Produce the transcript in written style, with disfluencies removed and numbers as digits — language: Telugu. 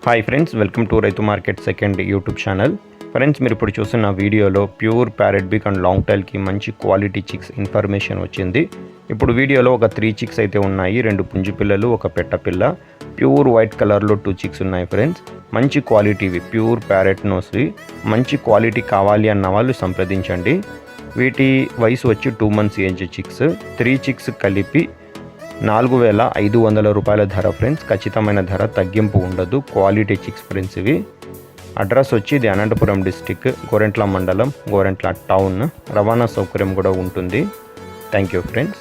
Hi friends, welcome to Raithu market second YouTube channel. Friends, మీరు ఇప్పుడు చూస్తున్న వీడియోలో pure parrot big and long టైల్కి మంచి క్వాలిటీ చిక్స్ ఇన్ఫర్మేషన్ వచ్చింది. ఇప్పుడు వీడియోలో ఒక 3 చిక్స్ అయితే ఉన్నాయి. 2 పుంజు పిల్లలు, ఒక పెట్ట పిల్ల. ప్యూర్ వైట్ కలర్లో 2 చిక్స్ ఉన్నాయి ఫ్రెండ్స్. మంచి క్వాలిటీవి, ప్యూర్ ప్యారెట్ నోస్వి. మంచి క్వాలిటీ కావాలి అన్న వాళ్ళు సంప్రదించండి. వీటి వయసు వచ్చి 2 months ఏజ్ చిక్స్. 3 చిక్స్ కలిపి 4,500 రూపాయల ధర ఫ్రెండ్స్. ఖచ్చితమైన ధర, తగ్గింపు ఉండదు. క్వాలిటీ చిక్స్ ఫ్రెండ్స్ ఇవి. అడ్రస్ వచ్చి ఇది అనంతపురం డిస్టిక్, గోరెంట్ల మండలం, గోరెంట్ల టౌన్. రవాణా సౌకర్యం కూడా ఉంటుంది. Thank you friends.